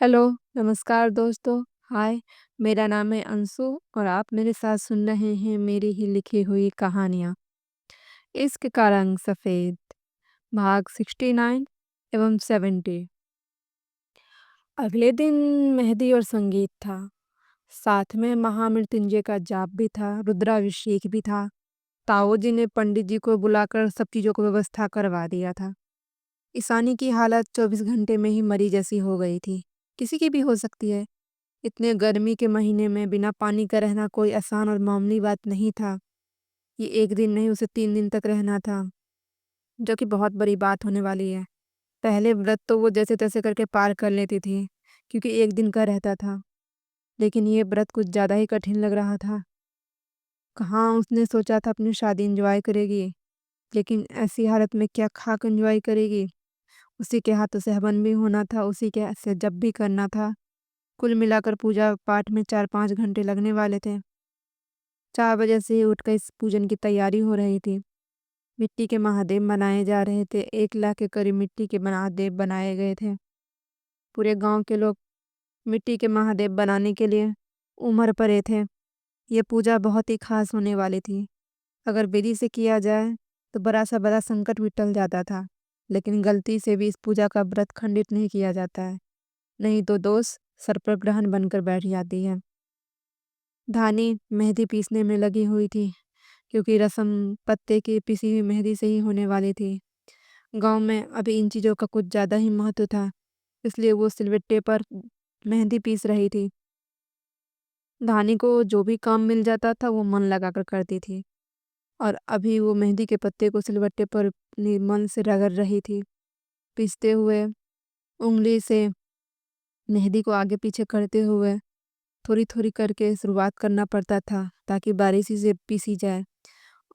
Hello, नमस्कार दोस्तों। हाय, मेरा नाम है अंशु और आप मेरे साथ सुन रहे हैं मेरी ही लिखी हुई कहानियाँ। इश्क का रंग सफ़ेद, भाग 69 एवं 70। अगले दिन मेहंदी और संगीत था। साथ में महामृत्युंजय का जाप भी था, रुद्राभिषेक भी था। ताऊ जी ने पंडित जी को बुलाकर सब चीज़ों को व्यवस्था करवा दिया था। ईशानी की हालत 24 घंटे में ही मरी जैसी हो गई थी। किसी की भी हो सकती है। इतने गर्मी के महीने में बिना पानी का रहना कोई आसान और मामूली बात नहीं था। ये एक दिन नहीं, उसे 3 दिन तक रहना था, जो कि बहुत बड़ी बात होने वाली है। पहले व्रत तो वो जैसे-तैसे करके पार कर लेती थी, क्योंकि एक दिन का रहता था। लेकिन ये व्रत कुछ ज़्यादा ही कठिन लग रहा था। कहाँ उसने सोचा था अपनी शादी एन्जॉय करेगी, लेकिन ऐसी हालत में क्या खाक एन्जॉय करेगी? उसी के हाथों से हवन भी होना था, उसी के हाथ से जप भी करना था। कुल मिलाकर पूजा पाठ में 4-5 घंटे लगने वाले थे। 4 बजे से ही उठकर इस पूजन की तैयारी हो रही थी। मिट्टी के महादेव बनाए जा रहे थे। 1 लाख के करीब मिट्टी के महादेव बनाए गए थे। पूरे गांव के लोग मिट्टी के महादेव बनाने के लिए उमड़ पड़े थे। ये पूजा बहुत ही खास होने वाली थी। अगर विधि से किया जाए तो बड़ा संकट भी टल जाता था। लेकिन गलती से भी इस पूजा का व्रत खंडित नहीं किया जाता है, नहीं तो दोष सर पर ग्रहण बनकर बैठ जाती है। धानी मेहंदी पीसने में लगी हुई थी, क्योंकि रस्म पत्ते की पिसी हुई मेहंदी से ही होने वाली थी। गांव में अभी इन चीज़ों का कुछ ज़्यादा ही महत्व था, इसलिए वो सिलवट्टे पर मेहंदी पीस रही थी। धानी को जो भी काम मिल जाता था वो मन लगाकर करती थी, और अभी वो मेहंदी के पत्ते को सिलवट्टे पर अपने मन से रगड़ रही थी। पीसते हुए उंगली से मेहंदी को आगे पीछे करते हुए थोड़ी थोड़ी करके शुरुआत करना पड़ता था, ताकि बारीकी से पीसी जाए।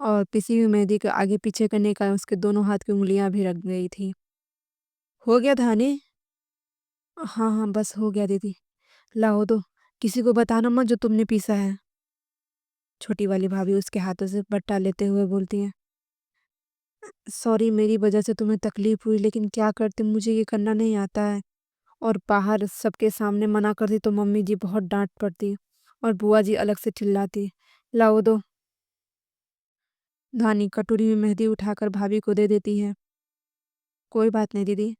और पिसी हुई मेहंदी को आगे पीछे करने का उसके दोनों हाथ की उंगलियां भी रख गई थी। हो गया धानी? हाँ हाँ, बस हो गया दीदी। लाओ दो, किसी को बताना मत जो तुमने पीसा है। छोटी वाली भाभी उसके हाथों से बट्टा लेते हुए बोलती हैं। सॉरी, मेरी वजह से तुम्हें तकलीफ हुई, लेकिन क्या करते, मुझे ये करना नहीं आता है। और बाहर सबके सामने मना करती तो मम्मी जी बहुत डांट पड़ती, और बुआ जी अलग से चिल्लाती। लाओ दो। धानी कटोरी में मेहंदी उठाकर भाभी को दे देती है। कोई बात नहीं दीदी,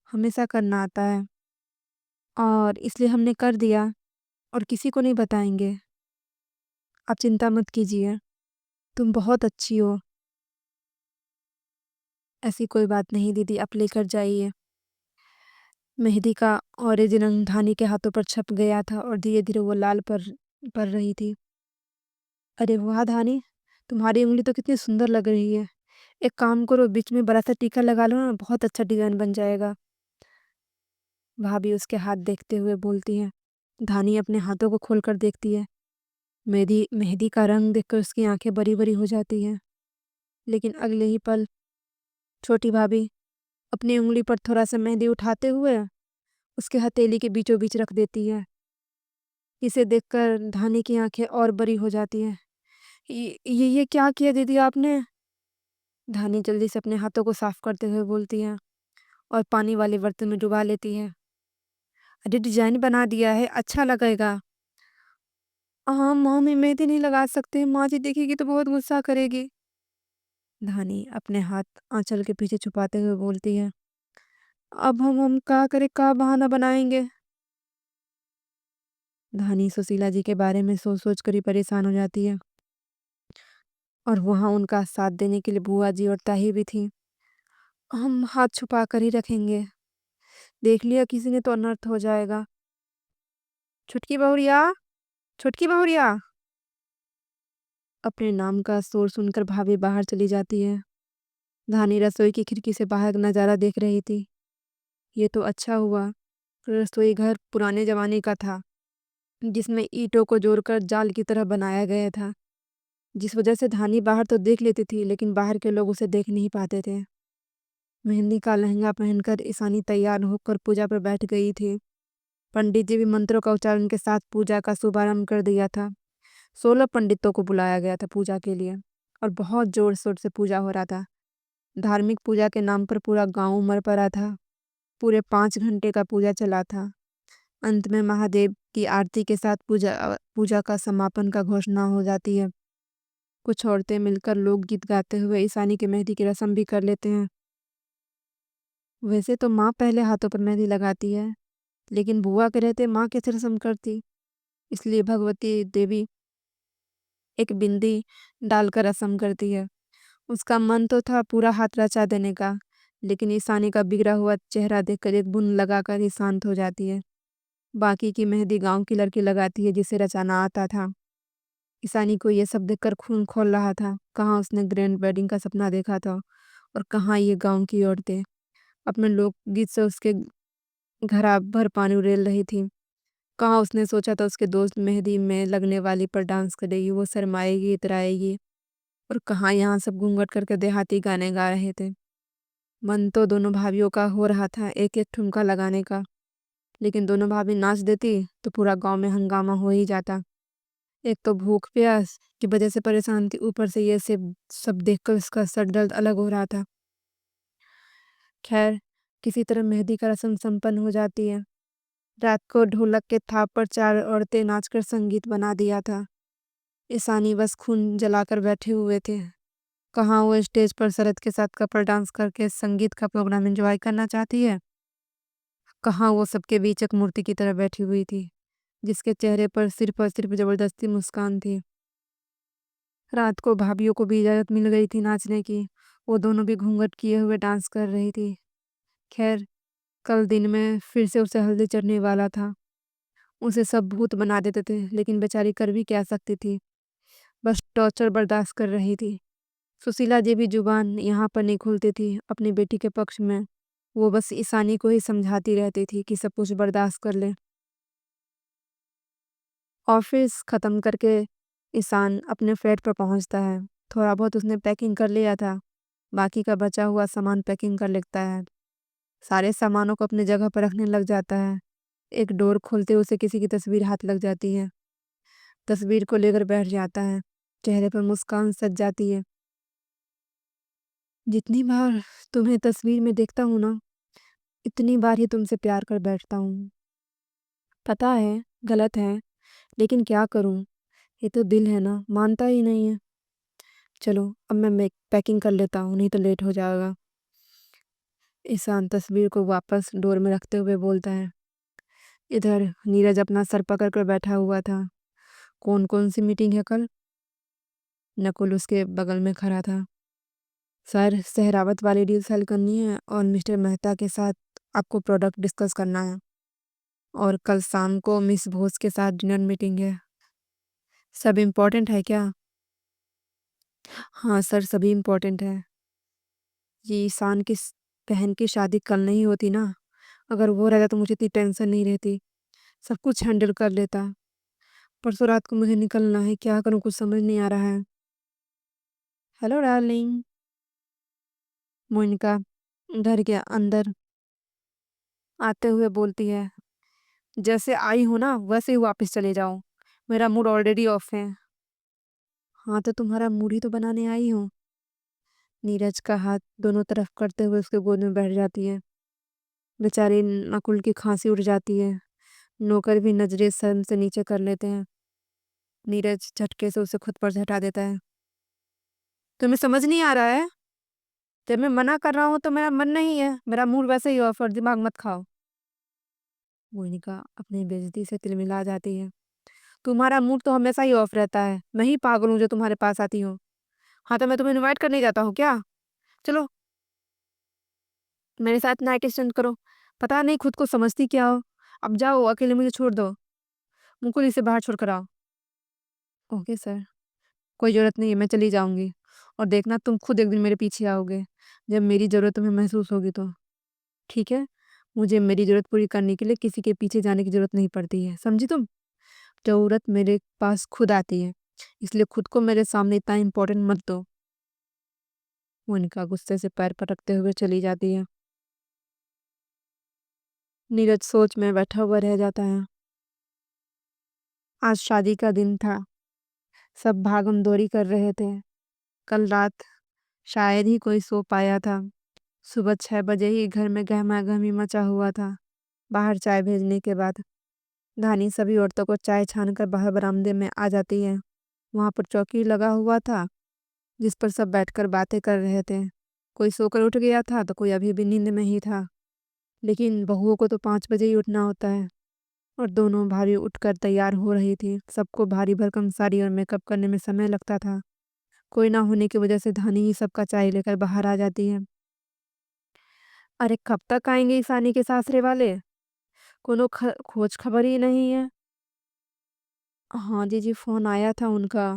हमेशा करना आता है, और इसलिए हमने कर दिया, और किसी को नहीं बताएंगे। आप चिंता मत कीजिए, तुम बहुत अच्छी हो। ऐसी कोई बात नहीं दीदी, आप लेकर जाइए। मेहंदी का ऑरेंज रंग धानी के हाथों पर छप गया था, और धीरे धीरे वो लाल पर रही थी। अरे वाह धानी, तुम्हारी उंगली तो कितनी सुंदर लग रही है। एक काम करो, बीच में बड़ा सा टीका लगा लो ना, बहुत अच्छा डिजाइन बन जाएगा। भाभी उसके हाथ देखते हुए बोलती है। धानी अपने हाथों को खोलकर देखती है। मेहंदी मेहंदी का रंग देखकर उसकी आंखें बड़ी बड़ी हो जाती हैं। लेकिन अगले ही पल छोटी भाभी अपनी उंगली पर थोड़ा सा मेहंदी उठाते हुए उसके हथेली के बीचों बीच रख देती है। इसे देखकर धानी की आंखें और बड़ी हो जाती हैं। ये क्या किया दीदी आपने? धानी जल्दी से अपने हाथों को साफ करते हुए बोलती है, और पानी वाले बर्तन में डुबा लेती है। अरे डिजाइन बना दिया है, अच्छा लगेगा। हाँ मम्मी, मेहंदी नहीं लगा सकते, माँ जी देखेगी तो बहुत गुस्सा करेगी। धानी अपने हाथ आंचल के पीछे छुपाते हुए बोलती है। अब हम क्या करें, क्या बहाना बनाएंगे? धानी सुशीला जी के बारे में सोच सोच कर ही परेशान हो जाती है, और वहाँ उनका साथ देने के लिए बुआ जी और ताही भी थी। हम हाथ छुपा कर ही रखेंगे, देख लिया किसी ने तो अनर्थ हो जाएगा। छुटकी बहुरिया, छुटकी बहुरिया। अपने नाम का शोर सुनकर भाभी बाहर चली जाती है। धानी रसोई की खिड़की से बाहर का नजारा देख रही थी। ये तो अच्छा हुआ, रसोई घर पुराने जमाने का था, जिसमें ईंटों को जोड़कर जाल की तरह बनाया गया था, जिस वजह से धानी बाहर तो देख लेती थी, लेकिन बाहर के लोग उसे देख नहीं पाते थे। मेहंदी का लहंगा पहनकर ईशानी तैयार होकर पूजा पर बैठ गई थी। पंडित जी भी मंत्रों का उच्चारण के साथ पूजा का शुभारंभ कर दिया था। 16 पंडितों को बुलाया गया था पूजा के लिए, और बहुत जोर शोर से पूजा हो रहा था। धार्मिक पूजा के नाम पर पूरा गांव उमड़ पड़ा था। पूरे 5 घंटे का पूजा चला था। अंत में महादेव की आरती के साथ पूजा का समापन का घोषणा हो जाती है। कुछ औरतें मिलकर लोकगीत गाते हुए ईशानी की मेहंदी की रस्म भी कर लेते हैं। वैसे तो माँ पहले हाथों पर मेहंदी लगाती है, लेकिन बुआ के रहते माँ कैसे रस्म करती, इसलिए भगवती देवी एक बिंदी डालकर रस्म करती है। उसका मन तो था पूरा हाथ रचा देने का, लेकिन ईशानी का बिगड़ा हुआ चेहरा देखकर एक बूंद लगाकर ही शांत हो जाती है। बाकी की मेहंदी गांव की लड़की लगाती है जिसे रचाना आता था। ईशानी को यह सब देखकर खून खौल रहा था। कहाँ उसने ग्रैंड वेडिंग का सपना देखा था और कहाँ ये गांव की औरतें अपने लोकगीत से उसके घरा भर पानी उड़ेल रही थी। कहाँ उसने सोचा था उसके दोस्त मेहंदी में लगने वाली पर डांस करेगी, वो शर्माएगी इतराएगी, और कहाँ यहाँ सब घूंघट करके देहाती गाने गा रहे थे। मन तो दोनों भाभीियों का हो रहा था एक एक ठुमका लगाने का, लेकिन दोनों भाभी नाच देती तो पूरा गांव में हंगामा हो ही जाता। एक तो भूख प्यास की वजह से परेशान थी, ऊपर से ये सब देखकर उसका सर दर्द अलग हो रहा था। खैर, किसी तरह मेहंदी का रस्म संपन्न हो जाती है। रात को ढोलक के थाप पर 4 औरतें नाचकर संगीत बना दिया था। ईशानी बस खून जलाकर बैठे हुए थे। कहाँ वो स्टेज पर शरद के साथ कपल डांस करके संगीत का प्रोग्राम एंजॉय करना चाहती है, कहाँ वो सबके बीच एक मूर्ति की तरह बैठी हुई थी जिसके चेहरे पर सिर्फ और सिर्फ जबरदस्ती मुस्कान थी। रात को भाभीियों को भी इजाजत मिल गई थी नाचने की। वो दोनों भी घूंघट किए हुए डांस कर रही थी। खैर, कल दिन में फिर से उसे हल्दी चढ़ने वाला था। उसे सब भूत बना देते थे, लेकिन बेचारी कर भी क्या सकती थी, बस टॉर्चर बर्दाश्त कर रही थी। सुशीला जी भी जुबान यहाँ पर नहीं खुलती थी अपनी बेटी के पक्ष में। वो बस ईशानी को ही समझाती रहती थी कि सब कुछ बर्दाश्त कर ले। ऑफिस ख़त्म करके ईशान अपने फ्लैट पर पहुंचता है। थोड़ा बहुत उसने पैकिंग कर लिया था, बाकी का बचा हुआ सामान पैकिंग कर लेता है। सारे सामानों को अपनी जगह पर रखने लग जाता है। एक डोर खोलते उसे किसी की तस्वीर हाथ लग जाती है। तस्वीर को लेकर बैठ जाता है। चेहरे पर मुस्कान सज जाती है। जितनी बार तुम्हें तस्वीर में देखता हूँ ना, इतनी बार ही तुमसे प्यार कर बैठता हूँ। पता है गलत है, लेकिन क्या करूँ, ये तो दिल है ना, मानता ही नहीं है। चलो अब मैं पैकिंग कर लेता हूँ, नहीं तो लेट हो जाएगा। ईशान तस्वीर को वापस डोर में रखते हुए बोलता है। इधर नीरज अपना सर पकड़ कर बैठा हुआ था। कौन कौन सी मीटिंग है कल? नकुल उसके बगल में खड़ा था। सर, सहरावत वाली डील सेल करनी है और मिस्टर मेहता के साथ आपको प्रोडक्ट डिस्कस करना है, और कल शाम को मिस भोज के साथ डिनर मीटिंग है। सब इम्पोर्टेंट है क्या? हाँ सर, सभी इम्पोर्टेंट है। ये ईशान की बहन की शादी कल नहीं होती ना, अगर वो रहता तो मुझे इतनी टेंशन नहीं रहती, सब कुछ हैंडल कर लेता। परसों रात को मुझे निकलना है, क्या करूँ कुछ समझ नहीं आ रहा है। हेलो डार्लिंग, मोनिका घर के अंदर आते हुए बोलती है। जैसे आई हो ना वैसे ही वापस चले जाओ, मेरा मूड ऑलरेडी ऑफ है। हाँ तो तुम्हारा मूड ही तो बनाने आई हूँ। नीरज का हाथ दोनों तरफ करते हुए उसके गोद में बैठ जाती है। बेचारी नकुल की खांसी उठ जाती है। नौकर भी नजरें सर से नीचे कर लेते हैं। नीरज झटके से उसे खुद पर से हटा देता है। तुम्हें समझ नहीं आ रहा है? जब मैं मना कर रहा हूँ तो मेरा मन नहीं है, मेरा मूड वैसे ही ऑफ, और दिमाग मत खाओ। मोनिका अपनी बेइज्जती से तिलमिला जाती है। तुम्हारा मूड तो हमेशा ही ऑफ रहता है, मैं ही पागल हूँ जो तुम्हारे पास आती हूँ। हाँ तो मैं तुम्हें इनवाइट करने जाता हूँ क्या? चलो मेरे साथ नाइट स्टैंड करो। पता नहीं खुद को समझती क्या हो। अब जाओ, अकेले मुझे छोड़ दो। मुकुल इसे बाहर छोड़ कर आओ। ओके सर, कोई ज़रूरत नहीं है, मैं चली जाऊंगी, और देखना तुम खुद एक दिन मेरे पीछे आओगे जब मेरी ज़रूरत तुम्हें महसूस होगी तो। ठीक है, मुझे मेरी ज़रूरत पूरी करने के लिए किसी के पीछे जाने की ज़रूरत नहीं पड़ती है, समझी तुम? ज़रूरत मेरे पास खुद आती है, इसलिए खुद को मेरे सामने इतना इम्पोर्टेंट मत दो। मोनिका गुस्से से पैर पटकते हुए चली जाती है। नीरज सोच में बैठा हुआ रह जाता है। आज शादी का दिन था, सब भागम दौड़ी कर रहे थे। कल रात शायद ही कोई सो पाया था। सुबह 6 बजे ही घर में गहमा गहमी मचा हुआ था, बाहर चाय भेजने के बाद। धानी सभी औरतों को चाय छानकर बाहर बरामदे में आ जाती है। वहां पर चौकी लगा हुआ था जिस पर सब बैठकर बातें कर रहे थे। कोई सोकर उठ गया था तो कोई अभी भी नींद में ही था। लेकिन बहुओं को तो 5 बजे ही उठना होता है और दोनों भाभी उठकर तैयार हो रही थी। सबको भारी भरकम साड़ी और मेकअप करने में समय लगता था। कोई ना होने की वजह से धानी ही सबका चाय लेकर बाहर आ जाती है। अरे कब तक आएंगे ईशानी के सासरे वाले? कोनो खोज खबर ही नहीं है। हाँ जी फोन आया था उनका।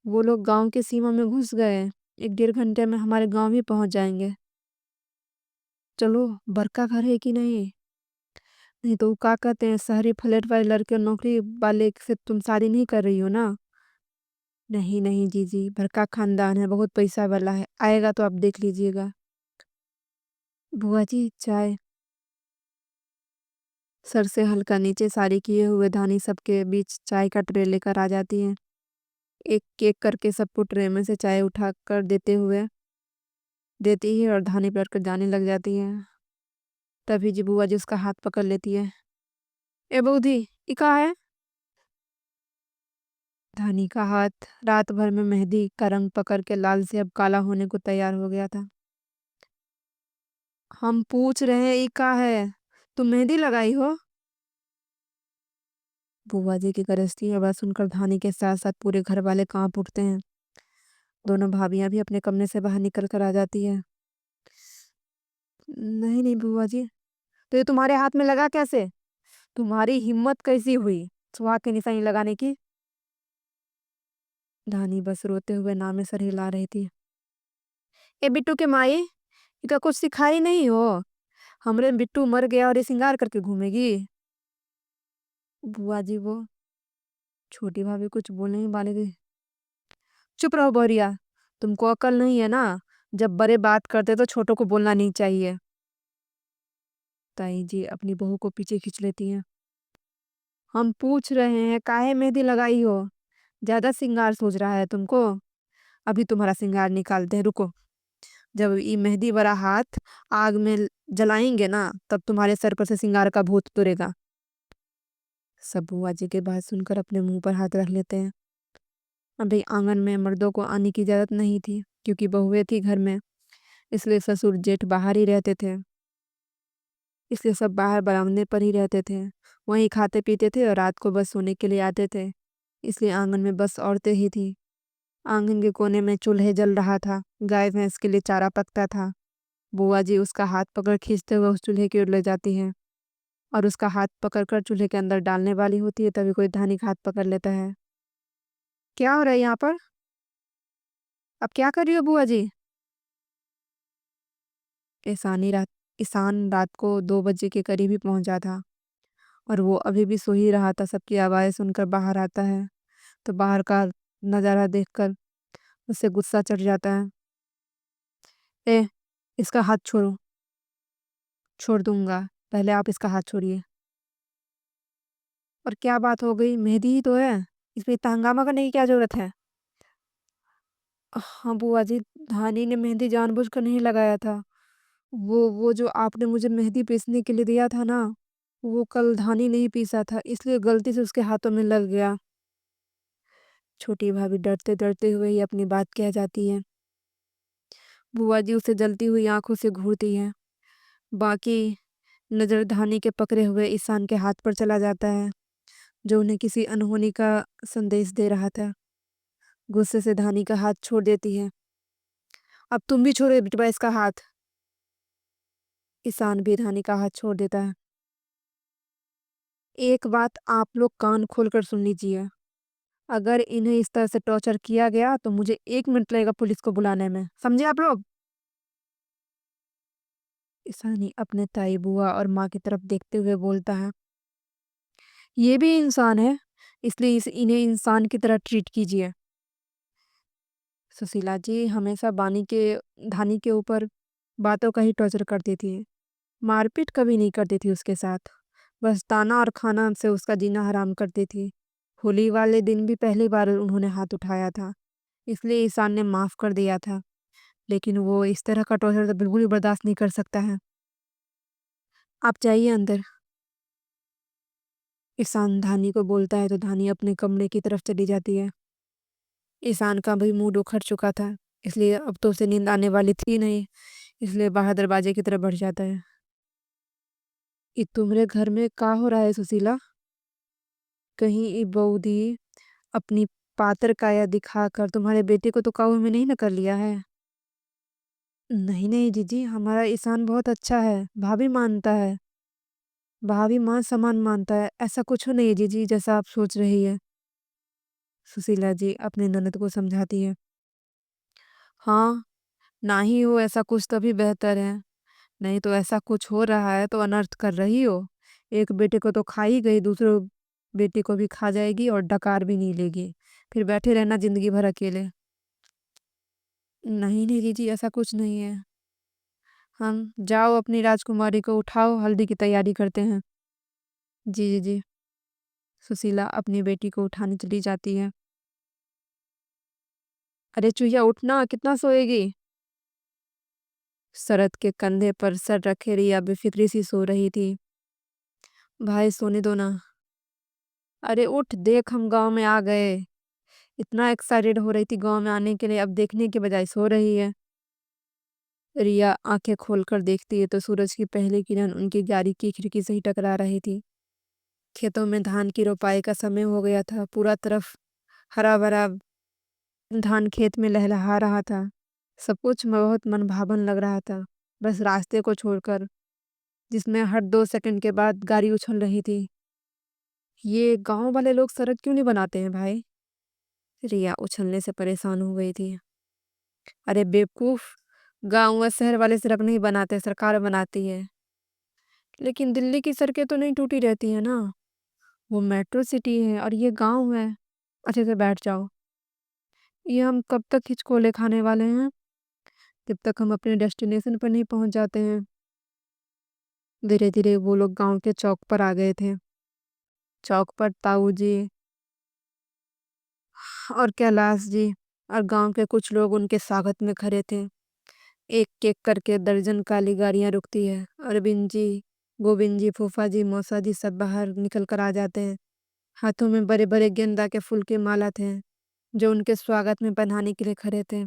वो लोग गांव के सीमा में घुस गए। 1-1.5 घंटे में हमारे गांव ही पहुंच जाएंगे। चलो बड़का घर है कि नहीं? नहीं तो क्या कहते हैं, शहरी फ्लैट वाले लड़के नौकरी वाले से तुम शादी नहीं कर रही हो ना? नहीं नहीं जी बड़का खानदान है, बहुत पैसा वाला है, आएगा तो आप देख लीजिएगा। बुआ जी चाय। सर से हल्का नीचे साड़ी किए हुए धानी सबके बीच चाय का ट्रे लेकर आ जाती है। एक केक करके सबको ट्रे में से चाय उठा कर देती है और धानी पलट कर जाने लग जाती है। तभी जी बुआ जी उसका हाथ पकड़ लेती है। ए बूधी ई का है? धानी का हाथ रात भर में मेहंदी का रंग पकड़ के लाल से अब काला होने को तैयार हो गया था। हम पूछ रहे हैं ई का है? तुम मेहंदी लगाई हो? बुआ जी की गरजती आवाज सुनकर धानी के साथ साथ पूरे घर वाले कांप उठते हैं। दोनों भाभियां भी अपने कमरे से बाहर निकल कर आ जाती है। नहीं नहीं बुआ जी, तो ये तुम्हारे हाथ में लगा कैसे? तुम्हारी हिम्मत कैसी हुई सुहाग की निशानी लगाने की? धानी बस रोते हुए नाम में सर हिला रही थी। ए बिट्टू के माई, इका कुछ सिखाई नहीं हो? हमरे बिट्टू मर गया और ये सिंगार करके घूमेगी? बुआ जी वो छोटी भाभी कुछ बोलने ही वाली थी। चुप रहो बोरिया, तुमको अकल नहीं है ना? जब बड़े बात करते तो छोटों को बोलना नहीं चाहिए। ताई जी अपनी बहू को पीछे खींच लेती हैं। हम पूछ रहे हैं काहे मेहंदी लगाई हो? ज्यादा सिंगार सोच रहा है तुमको? अभी तुम्हारा सिंगार निकालते हैं, रुको। जब ये मेहंदी वाला हाथ आग में जलाएंगे ना तब तुम्हारे सर पर से सिंगार का भूत उतरेगा। सब बुआ जी के बात सुनकर अपने मुंह पर हाथ रख लेते हैं। अभी आंगन में मर्दों को आने की इजाजत नहीं थी क्योंकि बहुएं थी घर में। इसलिए ससुर जेठ बाहर ही रहते थे। इसलिए सब बाहर बरामदे पर ही रहते थे। वहीं खाते पीते थे और रात को बस सोने के लिए आते थे। इसलिए आंगन में बस औरतें ही थी। आंगन के कोने में चूल्हे जल रहा था। गाय भैंस के लिए चारा पकता था। बुआ जी उसका हाथ पकड़ खींचते हुए उस चूल्हे की ओर ले जाती हैं और उसका हाथ पकड़कर चूल्हे के अंदर डालने वाली होती है तभी कोई धानी का हाथ पकड़ लेता है। क्या हो रहा है यहाँ पर? अब क्या कर रही हो बुआ जी? ईशान रात को 2 बजे के करीब ही पहुंचा था और वो अभी भी सो ही रहा था। सबकी आवाज़ सुनकर बाहर आता है तो बाहर का नज़ारा देखकर उसे गुस्सा चढ़ जाता है। ए, इसका हाथ छोड़ो। छोड़ दूंगा, पहले आप इसका हाथ छोड़िए। और क्या बात हो गई? मेहंदी ही तो है, इसमें इतना हंगामा करने की क्या जरूरत है? हाँ बुआ जी, धानी ने मेहंदी जानबूझकर नहीं लगाया था। वो जो आपने मुझे मेहंदी पीसने के लिए दिया था ना, वो कल धानी नहीं पीसा था, इसलिए गलती से उसके हाथों में लग गया। छोटी भाभी डरते डरते हुए ही अपनी बात कह जाती है। बुआ जी उसे जलती हुई आंखों से घूरती है। बाकी नजर धानी के पकड़े हुए ईशान के हाथ पर चला जाता है जो उन्हें किसी अनहोनी का संदेश दे रहा था। गुस्से से धानी का हाथ छोड़ देती है। अब तुम भी छोड़ो बिटवा इसका हाथ। ईशान भी धानी का हाथ छोड़ देता है। एक बात आप लोग कान खोलकर सुन लीजिए, अगर इन्हें इस तरह से टॉर्चर किया गया तो मुझे 1 मिनट लगेगा पुलिस को बुलाने में, समझे आप लोग? ईशानी अपने ताई बुआ और माँ की तरफ देखते हुए बोलता है, ये भी इंसान है, इसलिए इन्हें इंसान की तरह ट्रीट कीजिए। सुशीला जी हमेशा धानी के ऊपर बातों का ही टॉर्चर करती थी। मारपीट कभी नहीं करती थी उसके साथ। बस ताना और खाना से उसका जीना हराम करती थी। होली वाले दिन भी पहली बार उन्होंने हाथ उठाया था, इसलिए ईशान ने माफ़ कर दिया था। लेकिन वो इस तरह का टॉर्चर तो बिल्कुल भी बर्दाश्त नहीं कर सकता है। आप जाइए अंदर। ईशान धानी को बोलता है तो धानी अपने कमरे की तरफ चली जाती है। ईशान का भी मूड उखड़ चुका था, इसलिए अब तो उसे नींद आने वाली थी नहीं, इसलिए बाहर दरवाजे की तरफ बढ़ जाता है। ई तुम्हारे घर में का हो रहा है सुशीला? कहीं ई बऊदी अपनी पातर काया दिखाकर तुम्हारे बेटे को तो काबू में नहीं न कर लिया है? नहीं नहीं जीजी, हमारा ईशान बहुत अच्छा है, भाभी मानता है। भाभी माँ समान मानता है, ऐसा कुछ नहीं है जीजी जैसा आप सोच रही है। सुशीला जी अपनी ननद को समझाती है। हाँ, ना ही हो ऐसा कुछ तभी बेहतर है, नहीं तो ऐसा कुछ हो रहा है तो अनर्थ कर रही हो। एक बेटे को तो खा ही गई, दूसरे बेटे को भी खा जाएगी और डकार भी नहीं लेगी, फिर बैठे रहना जिंदगी भर अकेले। नहीं नहीं जीजी, ऐसा कुछ नहीं है। हम जाओ अपनी राजकुमारी को उठाओ, हल्दी की तैयारी करते हैं। जी जी जी। सुशीला अपनी बेटी को उठाने चली जाती है। अरे चूहिया उठना, कितना सोएगी? शरद के कंधे पर सर रखे रिया बेफिक्री सी सो रही थी। भाई सोने दो ना। अरे उठ, देख हम गांव में आ गए। इतना एक्साइटेड हो रही थी गांव में आने के लिए, अब देखने के बजाय सो रही है। रिया आंखें खोलकर देखती है तो सूरज की पहली किरण उनकी गाड़ी की खिड़की से ही टकरा रही थी। खेतों में धान की रोपाई का समय हो गया था, पूरा तरफ हरा भरा धान खेत में लहलहा रहा था। सब कुछ बहुत मनभावन लग रहा था, बस रास्ते को छोड़कर, जिसमें हर 2 सेकंड के बाद गाड़ी उछल रही थी। ये गांव वाले लोग सड़क क्यों नहीं बनाते हैं भाई? रिया उछलने से परेशान हो गई थी। अरे बेवकूफ, गांव व शहर वाले सड़क नहीं बनाते, सरकार बनाती है। लेकिन दिल्ली की सड़कें तो नहीं टूटी रहती है ना, वो मेट्रो सिटी है और ये गांव है। अच्छे से बैठ जाओ। ये हम कब तक हिचकोले खाने वाले हैं, जब तक हम अपने डेस्टिनेशन पर नहीं पहुंच जाते हैं। धीरे धीरे वो लोग गांव के चौक पर आ गए थे। चौक पर ताऊ जी और कैलाश जी और गांव के कुछ लोग उनके स्वागत में खड़े थे। एक एक करके दर्जन काली गाड़ियां रुकती है। अरविंद जी, गोविंद जी, फूफा जी, मौसा जी सब बाहर निकल कर आ जाते हैं। हाथों में बड़े बड़े गेंदा के फूल के माला थे, जो उनके स्वागत में पहनाने के लिए खड़े थे।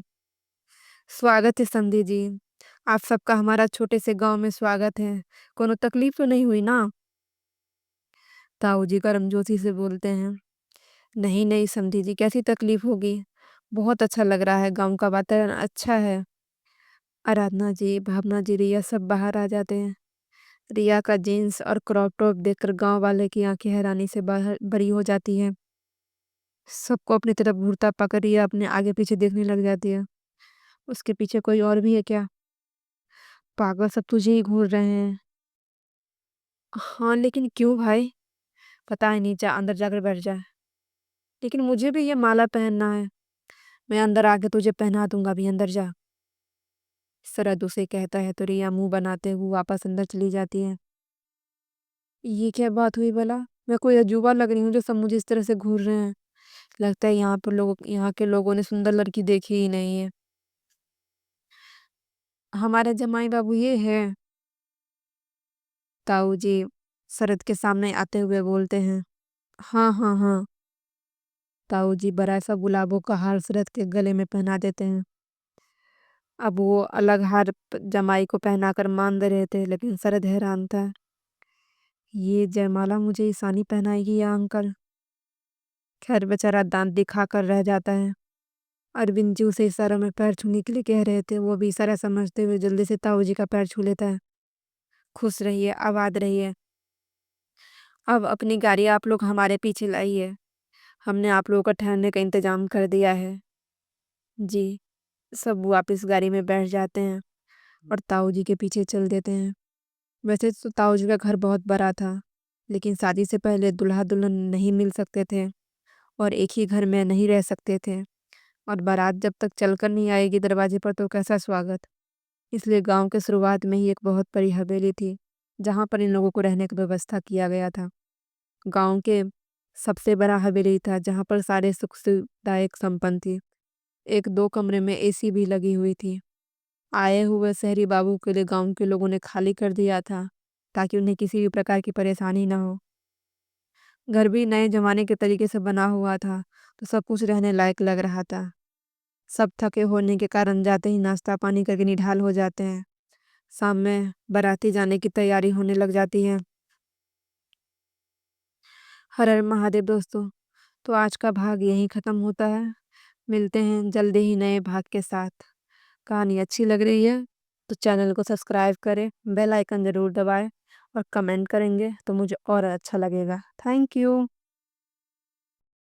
स्वागत है समधी जी, आप सबका हमारा छोटे से गांव में स्वागत है। कोनो तकलीफ तो नहीं हुई ना? ताऊ जी गर्मजोशी से बोलते हैं। नहीं नहीं समधी जी, कैसी तकलीफ होगी, बहुत अच्छा लग रहा है, गांव का वातावरण अच्छा है। आराधना जी, भावना जी, रिया सब बाहर आ जाते हैं। रिया का जीन्स और क्रॉप टॉप देखकर गांव वाले की आंखें हैरानी से बाहर बड़ी हो जाती है। सबको अपनी तरफ घूरता पकड़ रिया अपने आगे पीछे देखने लग जाती है। उसके पीछे कोई और भी है क्या? पागल, सब तुझे ही घूर रहे हैं। हाँ लेकिन क्यों भाई? पता ही नहीं, जा अंदर जाकर बैठ जा। लेकिन मुझे भी ये माला पहनना है। मैं अंदर आके तुझे पहना दूंगा, भी अंदर जा। शरद उसे कहता है तो रिया मुंह बनाते हुए वापस अंदर चली जाती है। ये क्या बात हुई भला? मैं कोई अजूबा लग रही हूँ जो सब मुझे इस तरह से घूर रहे हैं? लगता है यहाँ के लोगों ने सुंदर लड़की देखी ही नहीं है। हमारे जमाई बाबू ये है। ताऊ जी शरद के सामने आते हुए बोलते हैं। हाँ हाँ हाँ। ताऊ जी बड़ा सा गुलाबों का हार शरद के गले में पहना देते हैं। अब वो अलग हार जमाई को पहनाकर मान दे रहे थे, लेकिन शरद हैरान था। ये जयमाला मुझे ईशानी पहनाएगी या अंकल? खैर बेचारा दांत दिखाकर रह जाता है। अरविंद जी उसे इशारों में पैर छूने के लिए कह रहे थे, वो भी इशारा समझते हुए जल्दी से ताऊ जी का पैर छू लेता है। खुश रहिए, आबाद रहिए। अब अपनी गाड़ी आप लोग हमारे पीछे लाइए, हमने आप लोगों का ठहरने का इंतजाम कर दिया है। जी। सब वापस गाड़ी में बैठ जाते हैं और ताऊ जी के पीछे चल देते हैं। वैसे तो ताऊ जी का घर बहुत बड़ा था, लेकिन शादी से पहले दूल्हा दुल्हन नहीं मिल सकते थे और एक ही घर में नहीं रह सकते थे, और बारात जब तक चलकर नहीं आएगी दरवाजे पर तो कैसा स्वागत। इसलिए गांव के शुरुआत में ही एक बहुत बड़ी हवेली थी, जहां पर इन लोगों को रहने की व्यवस्था किया गया था। गांव के सबसे बड़ा हवेली था, जहां पर सारे सुख सुविधाएं संपन्न थी। एक 2 कमरे में एसी भी लगी हुई थी। आए हुए शहरी बाबू के लिए गांव के लोगों ने खाली कर दिया था, ताकि उन्हें किसी भी प्रकार की परेशानी ना हो। گھر بھی نئے زمانے کے طریقے سے بنا ہوا تھا تو سب کچھ رہنے لائق لگ رہا تھا۔ سب تھکے ہونے کے کارن جاتے ہی ناشتہ پانی کر کے نڈھال ہو جاتے ہیں۔ شام میں باراتی جانے کی تیاری ہونے لگ جاتی ہے۔ ہر ہر مہادیو دوستو، تو آج کا بھاگ یہیں ختم ہوتا ہے۔ ملتے ہیں جلدی ہی نئے بھاگ کے ساتھ۔ کہانی اچھی لگ رہی ہے تو چینل کو سبسکرائب کریں، بیل آئیکن ضرور دبائیں اور کمنٹ کریں گے تو مجھے اور اچھا لگے گا۔ Thank you.